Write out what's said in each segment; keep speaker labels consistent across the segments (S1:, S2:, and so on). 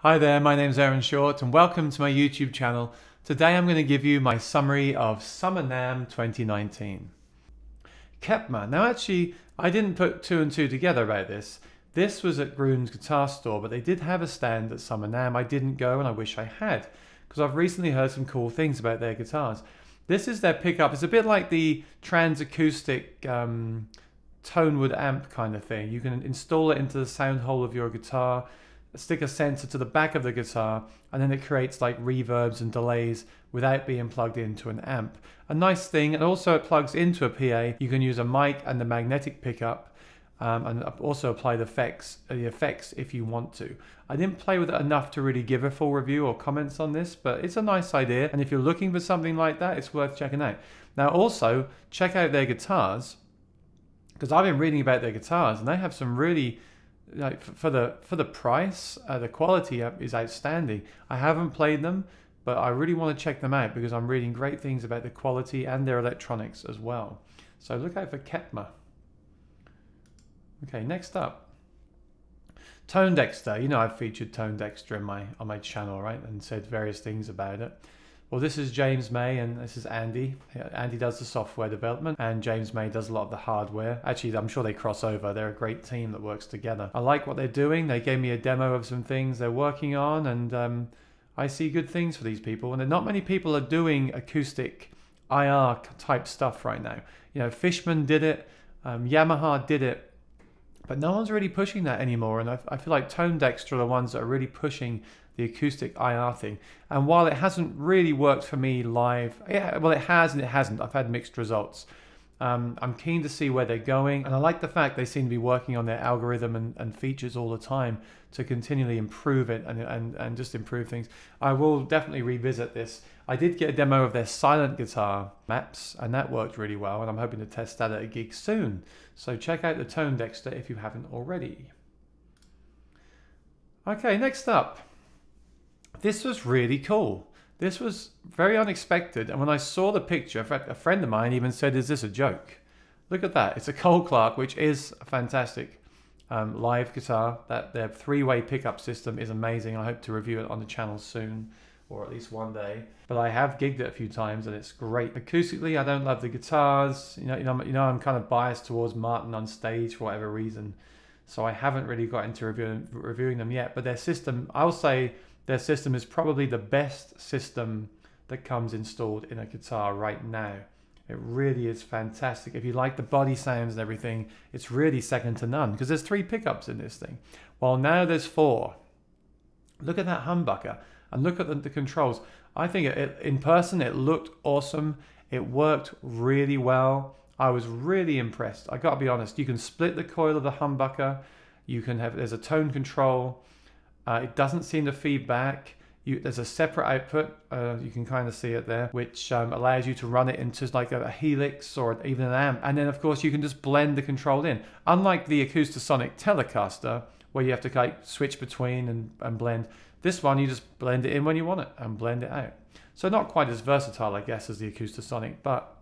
S1: Hi there, my name's Aaron Short and welcome to my YouTube channel. Today I'm going to give you my summary of Summer NAMM 2019. Kepma. Now actually, I didn't put two and two together about this. This was at Groon's Guitar Store, but they did have a stand at Summer NAMM. I didn't go and I wish I had, because I've recently heard some cool things about their guitars. This is their pickup. It's a bit like the trans-acoustic Tonewood amp kind of thing. You can install it into the sound hole of your guitar, stick a sensor to the back of the guitar, and then it creates like reverbs and delays without being plugged into an amp. A nice thing, and also it plugs into a PA. You can use a mic and the magnetic pickup, and also apply the effects if you want to. I didn't play with it enough to really give a full review or comments on this, but it's a nice idea, and if you're looking for something like that, it's worth checking out. Now also, check out their guitars, because I've been reading about their guitars, and they have some really, like, for the price, the quality is outstanding. I haven't played them, but I really want to check them out because I'm reading great things about the quality and their electronics as well. So look out for Kepma. Okay, next up, Tone Dexter. You know I've featured Tone Dexter on my channel, right, and said various things about it. Well, this is James May and this is Andy. Andy does the software development and James May does a lot of the hardware. Actually, I'm sure they cross over. They're a great team that works together. I like what they're doing. They gave me a demo of some things they're working on, and I see good things for these people. And not many people are doing acoustic IR type stuff right now. You know, Fishman did it, Yamaha did it, but no one's really pushing that anymore. And I feel like Tone Dexter are the ones that are really pushing the acoustic IR thing. And while it hasn't really worked for me live, well, it has and it hasn't. I've had mixed results. I'm keen to see where they're going, and I like the fact they seem to be working on their algorithm and features all the time to continually improve it and just improve things. I will definitely revisit this. I did get a demo of their silent guitar maps, and that worked really well, and I'm hoping to test that at a gig soon. So check out the Tone Dexter if you haven't already. Okay, next up. This was really cool. This was very unexpected, and when I saw the picture, a friend of mine even said, "Is this a joke?" Look at that. It's a Cole Clark, which is a fantastic live guitar. Their three-way pickup system is amazing. I hope to review it on the channel soon, or at least one day. But I have gigged it a few times, and it's great. Acoustically, I don't love the guitars. You know, I'm kind of biased towards Martin on stage for whatever reason, so I haven't really got into reviewing them yet. But their system, I'll say, their system is probably the best system that comes installed in a guitar right now. It really is fantastic. If you like the body sounds and everything, it's really second to none, because there's 3 pickups in this thing. Well, now there's 4. Look at that humbucker and look at the controls. I think in person it looked awesome. It worked really well. I was really impressed. I gotta be honest. You can split the coil of the humbucker. You can have, there's a tone control. It doesn't seem to feed back. There's a separate output, you can kind of see it there, which allows you to run it into like a helix or even an amp. And then of course you can just blend the control in. Unlike the Acoustasonic Telecaster, where you have to like switch between and blend, this one you just blend it in when you want it and blend it out. So not quite as versatile, I guess, as the Acoustasonic, but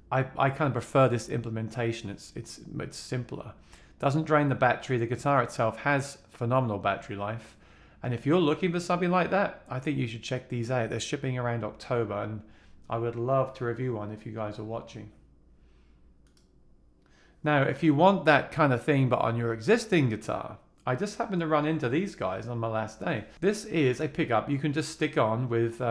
S1: I kind of prefer this implementation. It's simpler. Doesn't drain the battery. The guitar itself has phenomenal battery life, and if you're looking for something like that, I think you should check these out. They're shipping around October, and I would love to review one if you guys are watching. Now, if you want that kind of thing but on your existing guitar, I just happened to run into these guys on my last day. This is a pickup you can just stick on with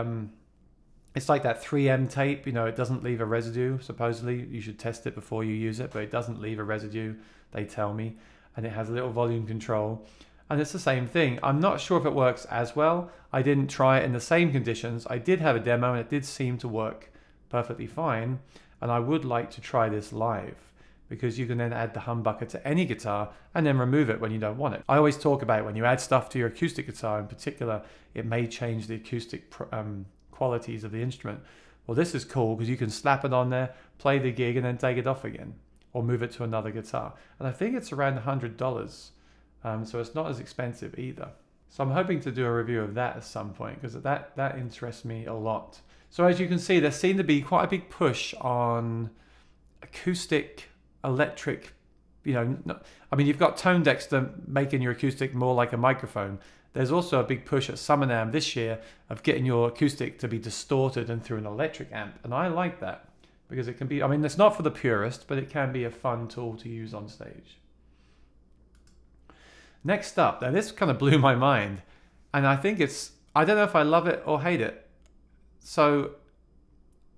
S1: it's like that 3M tape, you know, it doesn't leave a residue, supposedly. You should test it before you use it, but it doesn't leave a residue, they tell me. And it has a little volume control. And it's the same thing. I'm not sure if it works as well. I didn't try it in the same conditions. I did have a demo and it did seem to work perfectly fine. And I would like to try this live, because you can then add the humbucker to any guitar and then remove it when you don't want it. I always talk about when you add stuff to your acoustic guitar in particular, it may change the acoustic qualities of the instrument. Well, this is cool because you can slap it on there, play the gig, and then take it off again, or move it to another guitar. And I think it's around $100, so it's not as expensive either. So I'm hoping to do a review of that at some point, because that interests me a lot. So as you can see, there seemed to be quite a big push on acoustic electric I mean, you've got tone decks that making your acoustic more like a microphone. There's also a big push at Summer NAMM this year of getting your acoustic to be distorted and through an electric amp. And I like that because it can be, I mean, it's not for the purist, but it can be a fun tool to use on stage. Next up, now this kind of blew my mind. And I think I don't know if I love it or hate it. So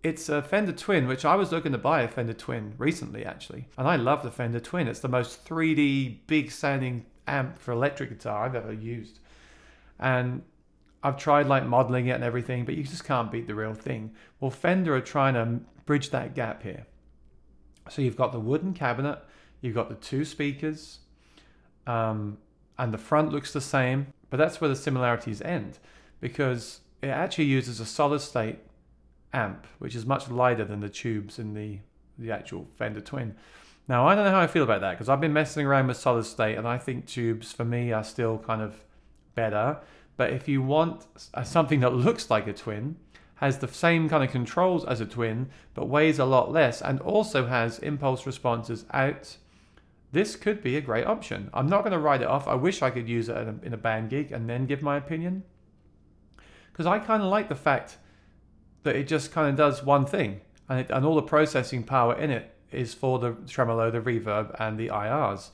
S1: it's a Fender Twin, which I was looking to buy a Fender Twin recently, actually. And I love the Fender Twin. It's the most 3D, big sounding amp for electric guitar I've ever used. And I've tried like modeling it and everything, but you just can't beat the real thing. Well, Fender are trying to bridge that gap here. So you've got the wooden cabinet, you've got the 2 speakers, and the front looks the same, but that's where the similarities end, because it actually uses a solid state amp, which is much lighter than the tubes in the actual Fender Twin. Now, I don't know how I feel about that, because I've been messing around with solid state, and I think tubes, for me, are still kind of better. But if you want something that looks like a twin, has the same kind of controls as a twin, but weighs a lot less, and also has impulse responses out, this could be a great option. I'm not going to write it off. I wish I could use it in a band gig and then give my opinion, because I kind of like the fact that it just kind of does one thing, and all the processing power in it is for the tremolo, the reverb, and the IRs.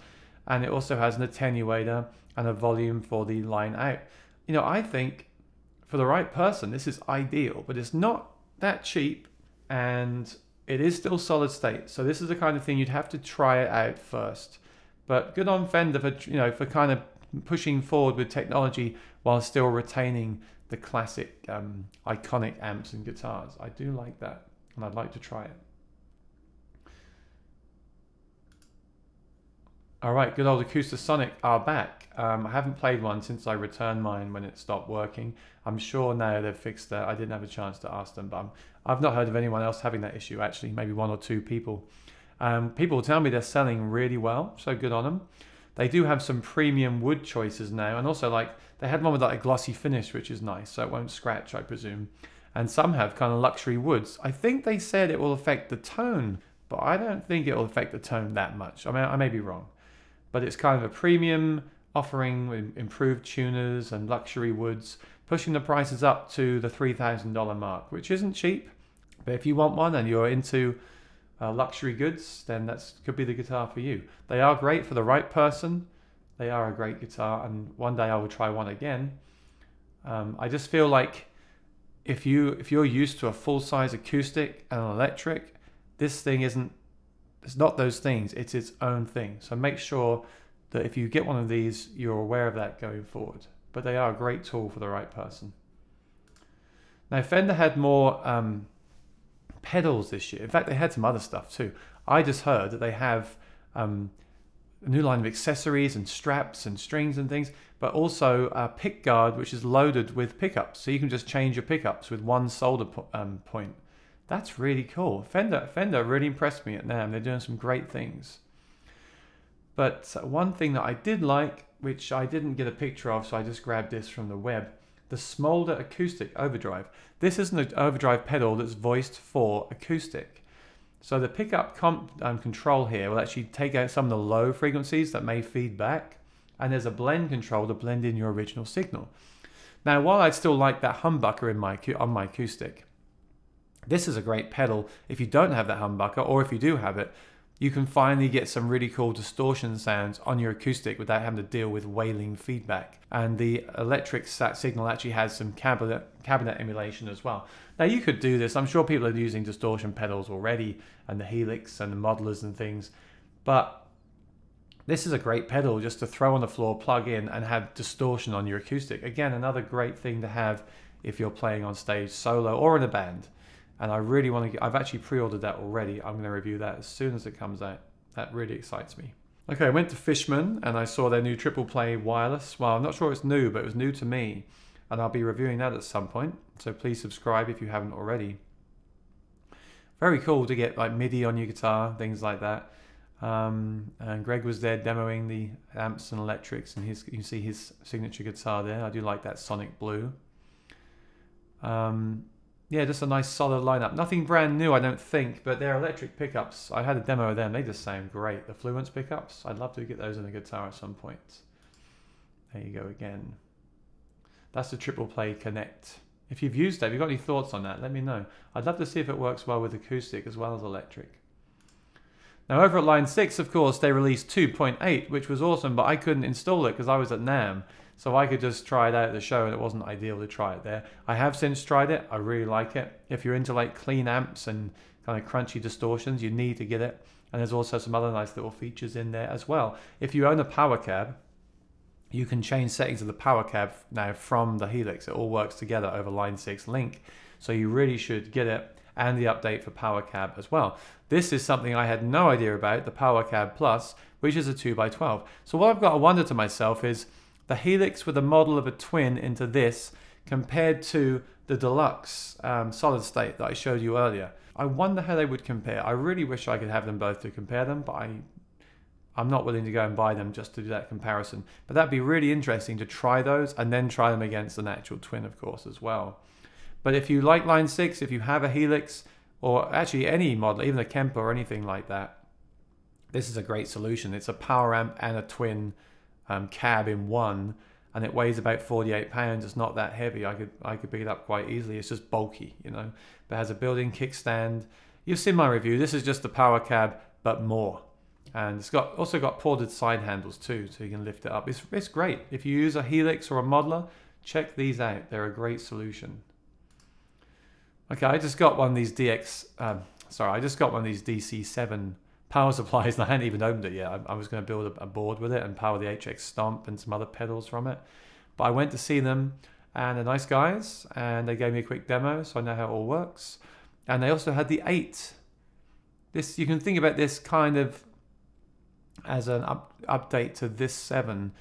S1: And it also has an attenuator and a volume for the line out. I think for the right person, this is ideal, but it's not that cheap, and it is still solid state. So this is the kind of thing you'd have to try it out first. But good on Fender for kind of pushing forward with technology while still retaining the classic iconic amps and guitars. I do like that, and I'd like to try it. All right, good old Acoustasonic are back. I haven't played one since I returned mine when it stopped working. I'm sure now they've fixed that. I didn't have a chance to ask them, but I've not heard of anyone else having that issue, actually, maybe 1 or 2 people. People tell me they're selling really well, so good on them. They do have some premium wood choices now, and also they had one with a glossy finish, which is nice, so it won't scratch, I presume. And some have kind of luxury woods. I think they said it will affect the tone, but I don't think it will affect the tone that much. I mean, I may be wrong. But it's kind of a premium offering with improved tuners and luxury woods, pushing the prices up to the $3,000 mark, which isn't cheap. But if you want one and you're into luxury goods, then that could be the guitar for you. They are great for the right person. They are a great guitar, and one day I will try one again. I just feel like if you're used to a full-size acoustic and an electric, this thing it's not those things, it's its own thing. So make sure that if you get one of these, you're aware of that going forward. But they are a great tool for the right person. Now, Fender had more pedals this year. In fact, they had some other stuff too. I just heard that they have a new line of accessories and straps and strings and things, but also a pick guard, which is loaded with pickups. So you can just change your pickups with one solder point. That's really cool. Fender really impressed me at NAMM. They're doing some great things. But one thing that I did like, which I didn't get a picture of, so I just grabbed this from the web, the Smolder Acoustic Overdrive. This is an overdrive pedal that's voiced for acoustic. So the pickup control here will actually take out some of the low frequencies that may feed back, and there's a blend control to blend in your original signal. Now, while I'd still like that humbucker on my acoustic, this is a great pedal if you don't have that humbucker, or if you do have it, you can finally get some really cool distortion sounds on your acoustic without having to deal with wailing feedback. And the electric signal actually has some cabinet emulation as well. Now you could do this, I'm sure people are using distortion pedals already, and the Helix and the modelers and things, but this is a great pedal just to throw on the floor, plug in, and have distortion on your acoustic. Again, another great thing to have if you're playing on stage solo or in a band. And I really want to I've actually pre-ordered that already. I'm going to review that as soon as it comes out. That really excites me. Okay, I went to Fishman and I saw their new triple play wireless. Well, I'm not sure it's new, but it was new to me. And I'll be reviewing that at some point. So please subscribe if you haven't already. Very cool to get like MIDI on your guitar, things like that. And Greg was there demoing the amps and electrics, and you can see his signature guitar there. I do like that Sonic Blue. Yeah, just a nice solid lineup. Nothing brand new, I don't think, but they're electric pickups. I had a demo of them. They just sound great. The Fluence pickups, I'd love to get those in a guitar at some point. There you go again. That's the Triple Play Connect. If you've used that, if you've got any thoughts on that, let me know. I'd love to see if it works well with acoustic as well as electric. Now over at line 6, of course, they released 2.8, which was awesome, but I couldn't install it because I was at NAMM. So I could just try it out at the show, and it wasn't ideal to try it there. I have since tried it. I really like it. If you're into like clean amps and kind of crunchy distortions, you need to get it. And there's also some other nice little features in there as well. If you own a power cab, you can change settings of the power cab now from the Helix. It all works together over line 6 link. So you really should get it, and the update for power cab as well. This is something I had no idea about, the power cab plus, which is a 2x12. So what I've got to wonder to myself is, the Helix with a model of a twin into this compared to the deluxe solid state that I showed you earlier. I wonder how they would compare. I really wish I could have them both to compare them, but I'm not willing to go and buy them just to do that comparison. But that'd be really interesting to try those and then try them against an actual twin, of course, as well. But if you like line 6, if you have a Helix, or actually any model, even a Kemper or anything like that, this is a great solution. It's a power amp and a twin cab in one, and it weighs about 48 pounds. It's not that heavy. I could pick it up quite easily. It's just bulky, you know. But it has a built-in kickstand. You've seen my review. This is just the power cab, but more. And it's also got ported side handles too, so you can lift it up. It's great. If you use a Helix or a modeler, check these out. They're a great solution. Okay, I just got one of these DC7 power supplies, and I hadn't even opened it yet. I was going to build a board with it and power the HX Stomp and some other pedals from it. But I went to see them, and they're nice guys, and they gave me a quick demo, so I know how it all works. And they also had the 8. This, you can think about this kind of as an update to this 7,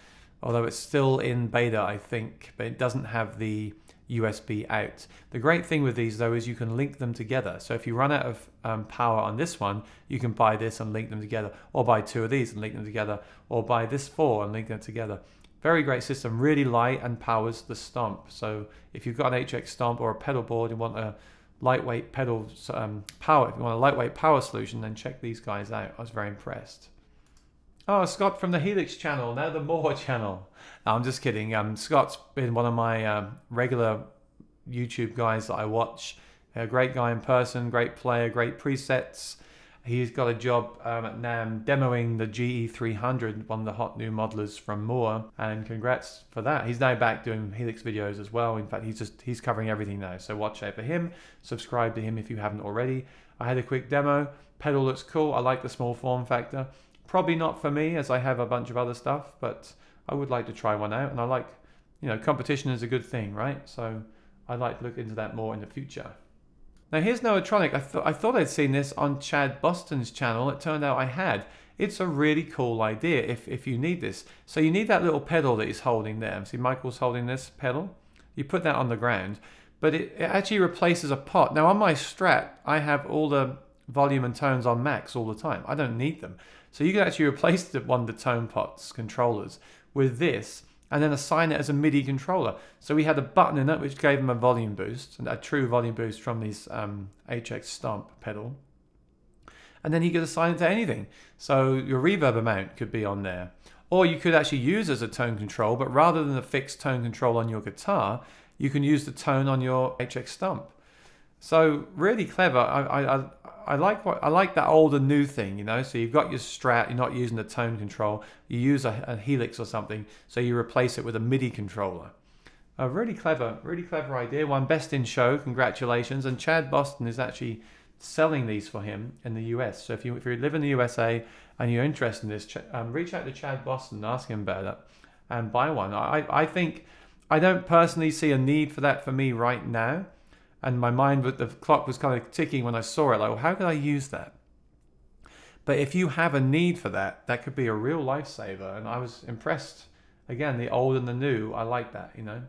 S1: although it's still in beta, I think, but it doesn't have the USB out. The great thing with these though is you can link them together. So if you run out of power on this one, you can buy this and link them together, or buy 2 of these and link them together, or buy this 4 and link them together. Very great system, really light, and powers the Stomp. So if you've got an HX Stomp or a pedal board and want a lightweight pedal power, if you want a lightweight power solution, then check these guys out. I was very impressed. Oh, Scott from the Helix channel, now the More channel. No, I'm just kidding. Scott's been one of my regular YouTube guys that I watch. A great guy in person, great player, great presets. He's got a job at NAMM demoing the GE300, one of the hot new modelers from Moore, and congrats for that. He's now back doing Helix videos as well. In fact, he's covering everything now, so watch out for him. Subscribe to him if you haven't already. I had a quick demo. Pedal looks cool. I like the small form factor. Probably not for me, as I have a bunch of other stuff, but I would like to try one out. And I like, you know, competition is a good thing, right? So I'd like to look into that more in the future. Now here's Noatronic. I thought I'd seen this on Chad Boston's channel. It turned out I had. It's a really cool idea if you need this. So you need that little pedal that he's holding there. See, Michael's holding this pedal. You put that on the ground, but it actually replaces a pot. Now on my Strat, I have all the volume and tones on max all the time. I don't need them. So you can actually replace one of the tone pots controllers with this, and then assign it as a MIDI controller. So we had a button in it which gave him a volume boost, a true volume boost from this HX Stomp pedal. And then he could assign it to anything. So your reverb amount could be on there. Or you could actually use it as a tone control, but rather than a fixed tone control on your guitar, you can use the tone on your HX Stomp. So really clever. I like that old and new thing, you know. So you've got your Strat, you're not using the tone control, you use a Helix or something, so you replace it with a MIDI controller. A really clever idea. One best in show, congratulations. And Chad Boston is actually selling these for him in the US. So if you live in the USA and you're interested in this, reach out to Chad Boston and ask him about it and buy one. I think I don't personally see a need for that for me right now. And my mind, the clock was kind of ticking when I saw it, like, well, how could I use that? But if you have a need for that, that could be a real lifesaver. And I was impressed. Again, the old and the new, I like that, you know.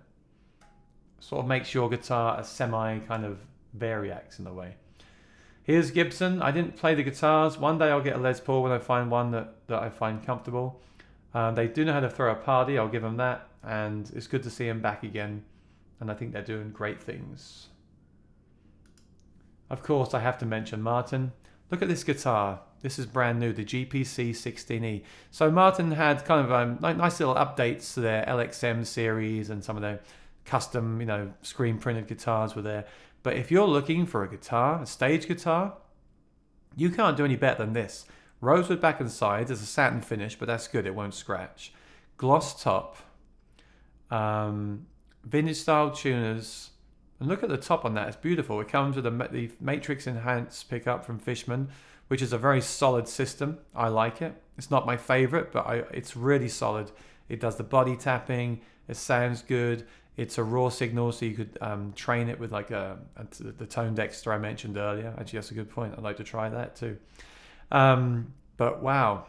S1: Sort of makes your guitar a semi kind of variax in a way. Here's Gibson. I didn't play the guitars. One day I'll get a Les Paul when I find one that I find comfortable. They do know how to throw a party, I'll give them that. And it's good to see them back again. And I think they're doing great things. Of course, I have to mention Martin. Look at this guitar. This is brand new, the GPC 16E. So Martin had kind of nice little updates to their LXM series, and some of their custom, screen printed guitars were there. But if you're looking for a guitar, a stage guitar, you can't do any better than this. Rosewood back and sides. There's a satin finish, but that's good. It won't scratch. Gloss top. Vintage style tuners. And look at the top on that. It's beautiful. It comes with the Matrix Enhanced pickup from Fishman, which is a very solid system. I like it. It's not my favorite, but it's really solid. It does the body tapping. It sounds good. It's a raw signal, so you could train it with like the tone dexter I mentioned earlier. Actually, that's a good point. I'd like to try that too. But wow,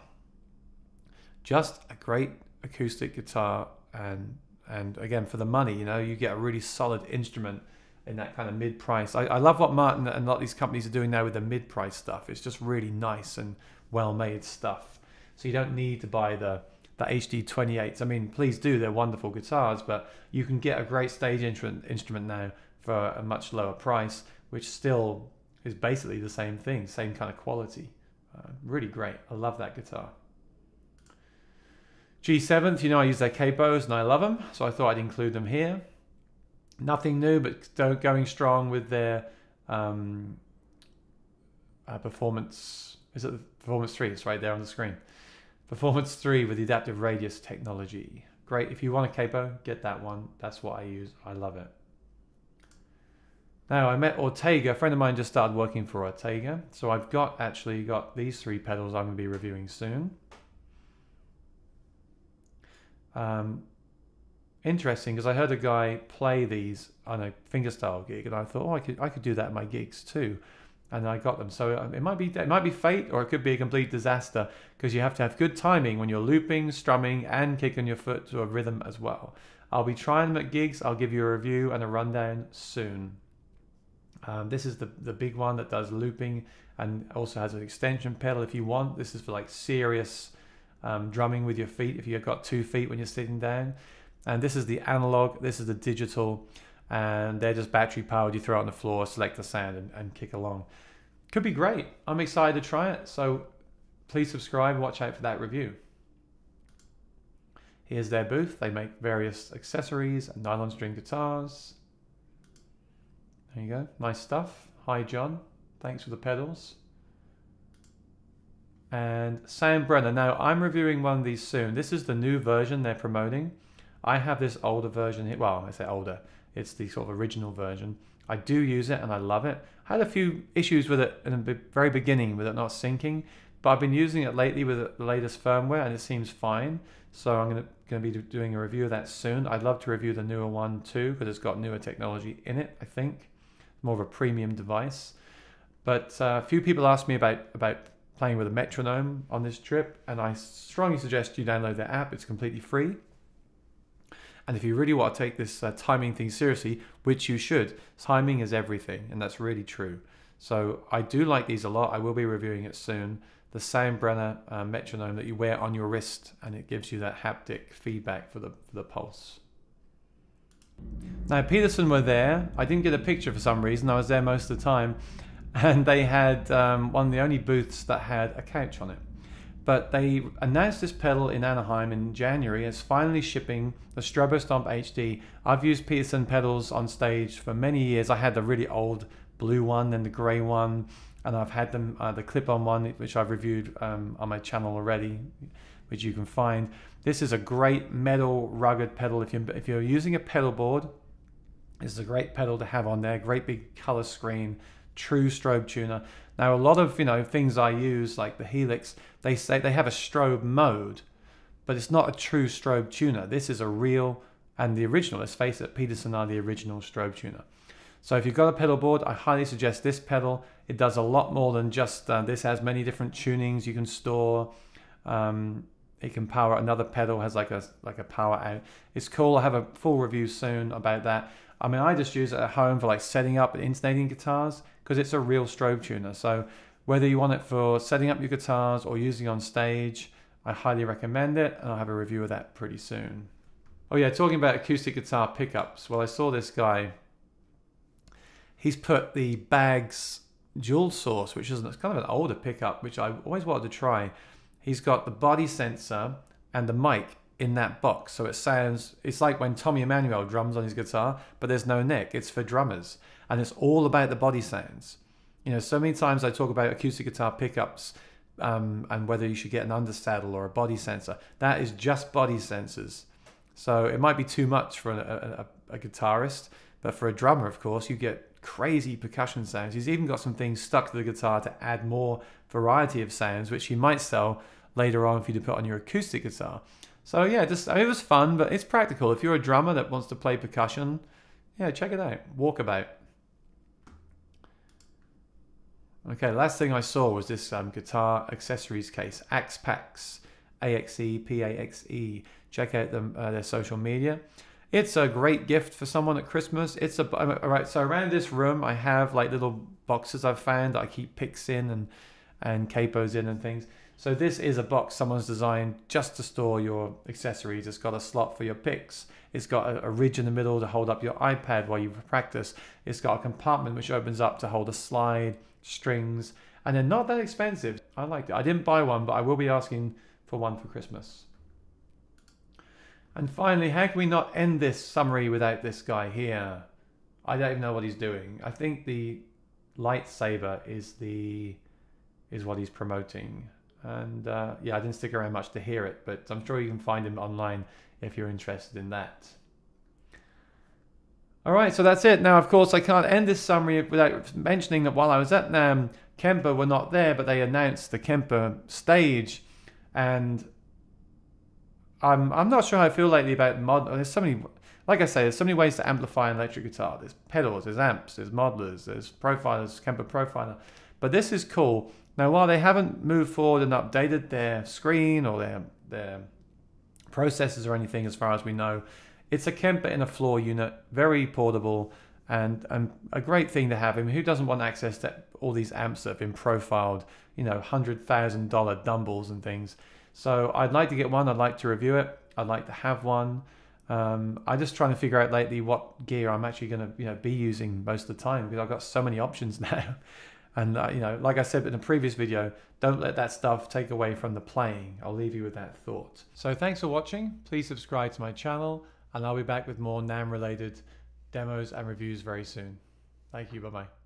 S1: just a great acoustic guitar, and again, for the money, you get a really solid instrument in that kind of mid-price. I love what Martin and a lot of these companies are doing now with the mid-price stuff. It's just really nice and well-made stuff. So you don't need to buy the HD28s. I mean, please do. They're wonderful guitars, but you can get a great stage instrument now for a much lower price, which still is basically the same thing, same kind of quality. Really great. I love that guitar. G7s, I use their capos and I love them, so I thought I'd include them here. Nothing new, but going strong with their Performance. Is it the Performance 3? It's right there on the screen. Performance 3 with the adaptive radius technology. Great. If you want a capo, get that one. That's what I use. I love it. Now, I met Ortega. A friend of mine just started working for Ortega. So I've actually got these 3 pedals I'm going to be reviewing soon. Interesting, because I heard a guy play these on a fingerstyle gig, and I thought, oh, I could do that at my gigs too, and I got them. So it might be fate, or it could be a complete disaster, because you have to have good timing when you're looping, strumming, and kicking your foot to a rhythm as well. I'll be trying them at gigs. I'll give you a review and a rundown soon. This is the big one that does looping and also has an extension pedal if you want. This is for like serious drumming with your feet, if you've got 2 feet when you're sitting down. And this is the analog, this is the digital, and they're just battery powered. You throw it on the floor, select the sound, and kick along. Could be great. I'm excited to try it, so please subscribe, watch out for that review. Here's their booth. They make various accessories and nylon string guitars. There you go, nice stuff. Hi John, thanks for the pedals. And Sam Brenner. Now I'm reviewing one of these soon. This is the new version they're promoting. I have this older version here. Well, I say older. It's the sort of original version. I do use it and I love it. I had a few issues with it in the very beginning with it not syncing, but I've been using it lately with the latest firmware and it seems fine. So I'm going to be doing a review of that soon. I'd love to review the newer one too, because it's got newer technology in it, I think. More of a premium device. But a few people asked me about playing with a metronome on this trip, and I strongly suggest you download the app. It's completely free. And if you really want to take this timing thing seriously, which you should, timing is everything, and that's really true. So I do like these a lot. I will be reviewing it soon. The Soundbrenner metronome that you wear on your wrist, and it gives you that haptic feedback for the pulse. Now Peterson were there. I didn't get a picture for some reason. I was there most of the time, and they had one of the only booths that had a couch on it. But they announced this pedal in Anaheim in January. It's finally shipping, the Strobostomp HD. I've used Peterson pedals on stage for many years. I had the really old blue one, then the grey one, and I've had them the clip-on one, which I've reviewed on my channel already, which you can find. This is a great metal rugged pedal. If you're using a pedal board, this is a great pedal to have on there. Great big color screen, true strobe tuner. Now a lot of things I use like the Helix, they say they have a strobe mode, but it's not a true strobe tuner. This is a real, and the original, let's face it, Peterson are the original strobe tuner. So if you've got a pedal board, I highly suggest this pedal. It does a lot more than just this. Has many different tunings you can store. It can power another pedal, has like a power out. It's cool. I have a full review soon about that. I mean, I just use it at home for like setting up and intonating guitars because it's a real strobe tuner. So whether you want it for setting up your guitars or using on stage, I highly recommend it, and I'll have a review of that pretty soon. Oh yeah, talking about acoustic guitar pickups. Well, I saw this guy. He's put the bags dual source, which is kind of an older pickup, which I always wanted to try. He's got the body sensor and the mic in that box, so it sounds, it's like when Tommy Emmanuel drums on his guitar, but there's no neck. It's for drummers, and it's all about the body sounds. You know, so many times I talk about acoustic guitar pickups and whether you should get an undersaddle or a body sensor. That is just body sensors. So it might be too much for a guitarist, but for a drummer, of course, you get crazy percussion sounds. He's even got some things stuck to the guitar to add more variety of sounds, which he might sell later on for you to put on your acoustic guitar. So yeah, it was fun, but it's practical. If you're a drummer that wants to play percussion, yeah, check it out. Walkabout. Okay, the last thing I saw was this guitar accessories case, Axe Packs, AXE. Check out their social media. It's a great gift for someone at Christmas. All right, so around this room, I have like little boxes I've found that I keep picks in and capos in and things. So this is a box someone's designed just to store your accessories. It's got a slot for your picks. It's got a ridge in the middle to hold up your iPad while you practice. It's got a compartment which opens up to hold a slide, strings, and they're not that expensive. I liked it. I didn't buy one, but I will be asking for one for Christmas. And finally, how can we not end this summary without this guy here? I don't even know what he's doing. I think the lightsaber is what he's promoting. And yeah, I didn't stick around much to hear it, but I'm sure you can find him online if you're interested in that. All right, so that's it. Now, of course, I can't end this summary without mentioning that while I was at NAMM, Kemper were not there, but they announced the Kemper stage. And I'm not sure how I feel lately about there's so many, like I say, there's so many ways to amplify an electric guitar. There's pedals, there's amps, there's modelers, there's profilers, Kemper profiler. But this is cool. Now, while they haven't moved forward and updated their screen or their processors or anything as far as we know, it's a Kemper in a floor unit, very portable, and a great thing to have. I mean, who doesn't want access to all these amps that have been profiled, you know, $100,000 dumbles and things. So I'd like to get one. I'd like to review it. I'd like to have one. I'm just trying to figure out lately what gear I'm actually going to be using most of the time, because I've got so many options now. And like I said in a previous video, don't let that stuff take away from the playing. I'll leave you with that thought. So thanks for watching. Please subscribe to my channel, and I'll be back with more NAMM related demos and reviews very soon. Thank you. Bye-bye.